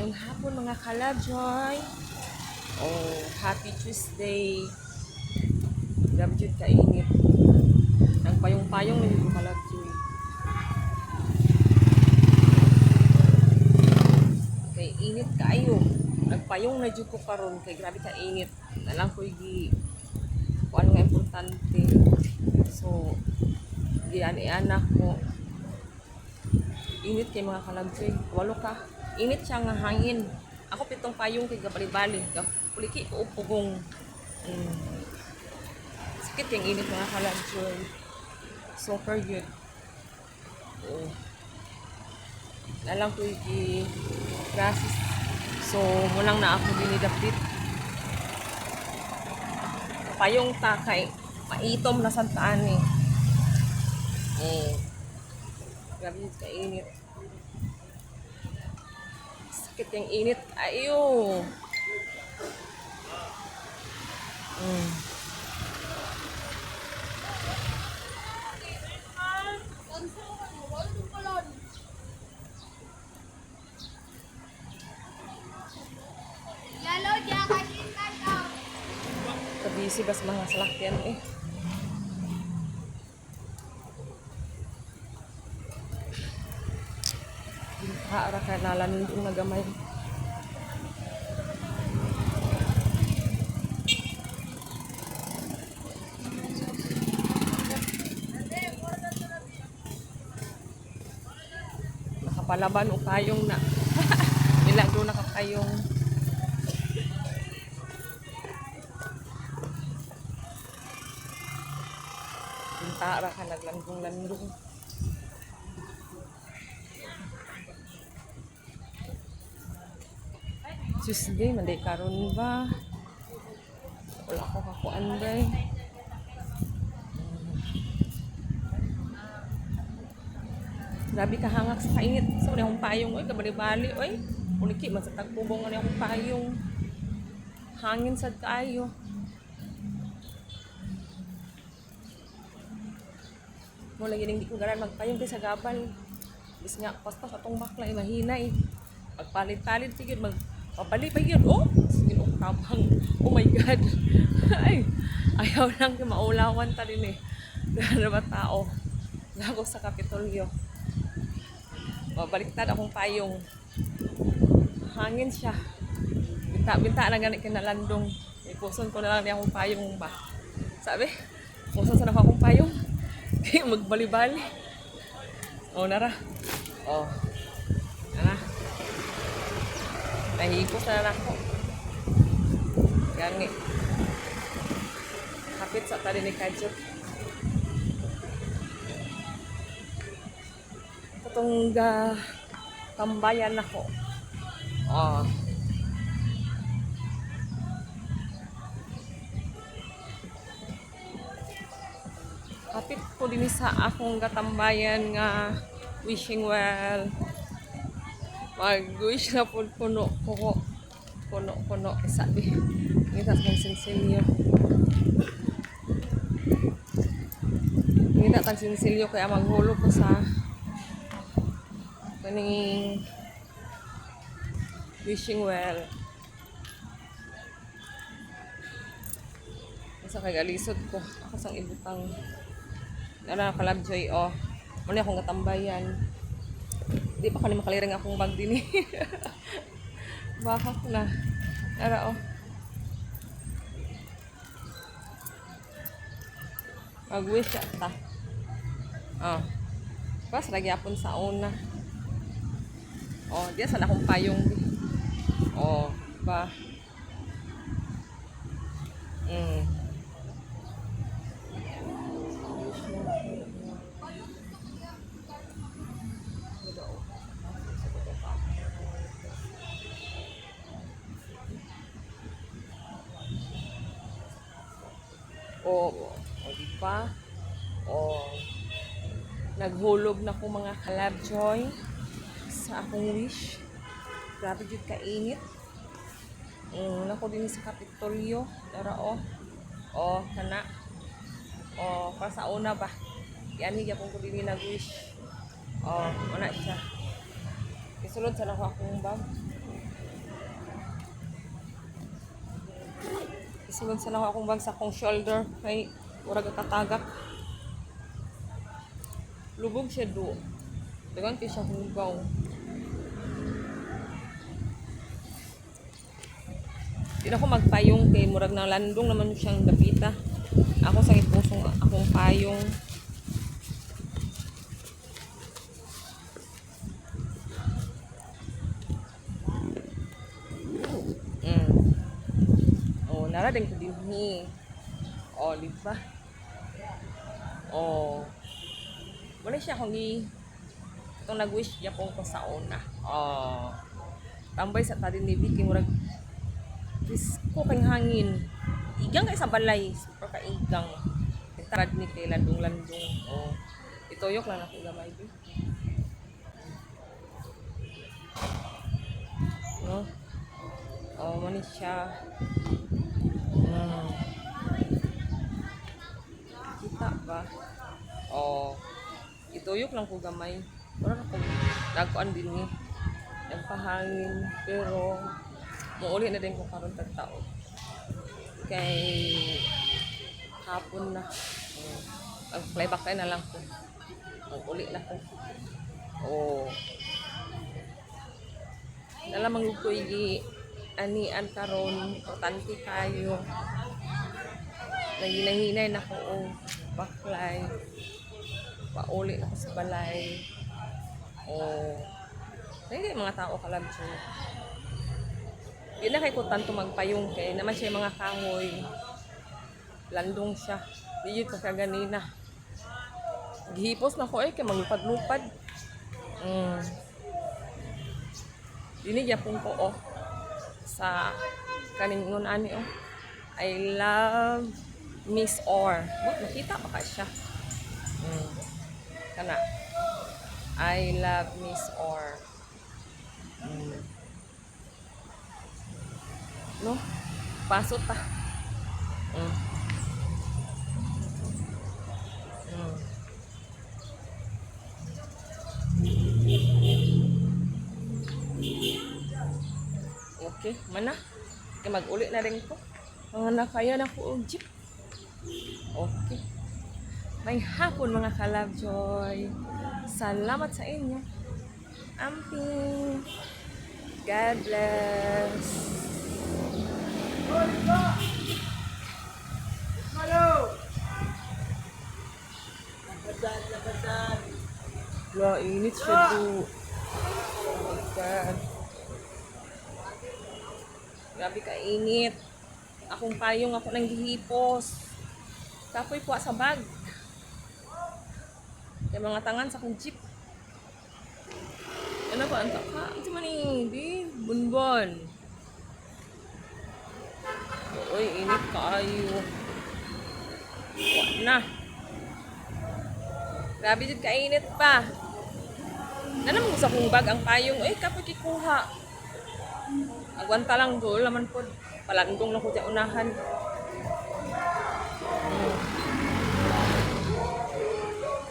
Mayong hapon mga kalabjoy. Oh, happy Tuesday. Grabe jud kainit. Nagpayong-payong na yung kalabjoy. Kay init kaayo. Nagpayong na jud ko karon kay grabe ka init. Nalang ko gi kuan nga importante. So, giani-anak ko. Init kay mga kalabjoy. Walo ka. Init siya nga hangin. Ako pitong payong kay gabali-bali. Puliki ko upugong. Sakit yung init mga kalabjoy. Super good. Oh. Nalang ko yung gases. So, mulang na ako dinidapit. Payong takay. Maitom na santaan eh. Grabe yung kainit. Sakit yung init. Ayo. Kabisi bas mga salakyan eh. Ara ka nalanin yung nagamay. Nakapalaban o kayong na. Nilang doon nakakayong. Ara ka naglandong-landong. Tuesday, manday karon ba? Wala ko kakuan day. Grabe ka hangak sa kainit. So, wala akong payong. Oy, kabali-bali. Oy, uniki, masatagpubong nga akong payong. Hangin sad kaayo. Mo lagi ning di ko garan magpayong kay sa gabal. Bis nga paspas atong bakla mahinay. Magpalit-palit sigid magpabali pa yun. Oh, sige tabang. Oh my god. Ay, ayaw lang maulawan ta din eh. Ano ba tao? Lago sa Kapitolyo. Mabaliktad akong payong. Hangin siya. Binta na ganit kinalandong. Ipuson ko na lang niya akong payong ba. Sabi, puson sa na akong payong. Magbali-bali. Oh, nara. Oh. Nara. Nahipos na ako. Gangi. Kapit sa tali ni Kajot. Itong tambayan ako. Oh. Kapit ko din sa akong gatambayan nga wishing well. Mag-wish na po puno sabi. Ngita tang sinsilyo. Ngita tang sinsilyo kaya maghulo ko sa kaning wishing well. Sa kay galisod ko ako sang ibutang ana kalabjoy oh. Muna akong gatambayan. Di pa kani makaliring akong bag din. Baka na. Ara oh. Mag-wish ta. Oh. Pas lagi apon sa una. Oh, diya sana akong payong. Oh, ba. O di ba? Naghulog na ko mga kalabjoy sa akong wish. Grabe jud kainit. Nako din sa Kapitolyo. Dara oh. Oh, kana. Oh, para sa una ba? Yan hiya kung ko din nag-wish. Oh, wala siya. Isulod sa ako akong bag. Sulod sa lang akong bag sa akong shoulder. Kay, urag katagak. Lubog siya do. Dagan kayo siya hugaw. Di na ako magpayong kay murag ng landong naman siyang dapita. Ako sa ipusong akong payong. Oh, nara din ko din ni. Oh, di ba? Oh. Wala siya kung itong nag-wish niya po ko sa una. Oh. Tambay sa tadin ni Vicky murag ko kang hangin. Igang kay sa balay, super ka igang. Tarad ni kay landong-landong. Oh. Ituyok lang ako gamay di. No? Oh, mani siya. Kita ba? Oh. Ituyok lang ko gamay. Wala ako nagkuan din ni. Nagpahangin pero muuli na din ko karon tagtao. Kay hapon na. Ang playback na lang ko. Uli na ko. Oh. Nalamang ko anian karon importante kayo. Naginahinay na ko oh, baklay. Pauli na ko sa balay. Oh. Hindi mga tao kalabso. Di na kay ko tanto magpayong kay naman siya mga kahoy. Landong siya. Di yun ka ganina. Gihipos na ko kay maglupad-lupad. Dinigya pong ko sa kaningon ani I love Miss Or. Nakita pa ka siya. Kana. I love Miss Or. No? Pasot ta. Okay, mana? Okay, mag-uli na rin ko. Mga nakaya na ko og jeep. Okay. May hapon mga ka-Lovejoy. Salamat sa inyo. Amping. God bless. Hello. Labadan. Wah, init siya do. Oh my God. Grabe ka init. Akong payong ako nang gihipos. Kapoy po sa bag. Yung mga tangan sa akong jeep. Ano ba ang taka? Ito man di bunbon. Uy, init kaayo. Wala na. Grabe dito kainit pa. Nanam mo sa kong bag ang payong. Uy, kapoy kikuha. Agwanta lang doon. Laman po. Palandong lang ko dyan unahan.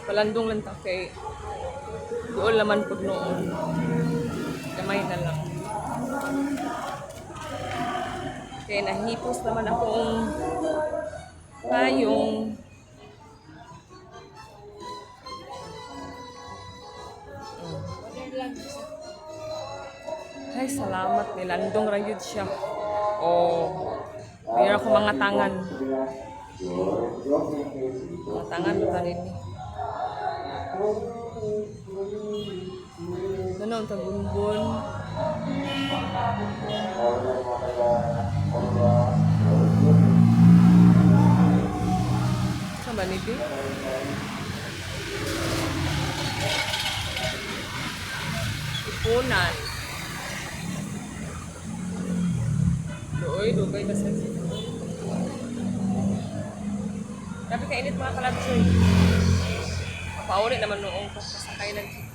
Palandong lang ta kay doon laman po noon. Kamay na lang. Kaya nahipos naman akong payong. Ay, salamat. Nilandong rayod siya. Oh, mayroon ako mga tangan. Mga tangan ba rin ni? Ano ang tagunbon? Sa maniti? Ipunan. Doy, dugay ba sa sito? Grabe kainit mga kalabsoy. Papauli naman noong kasakay ng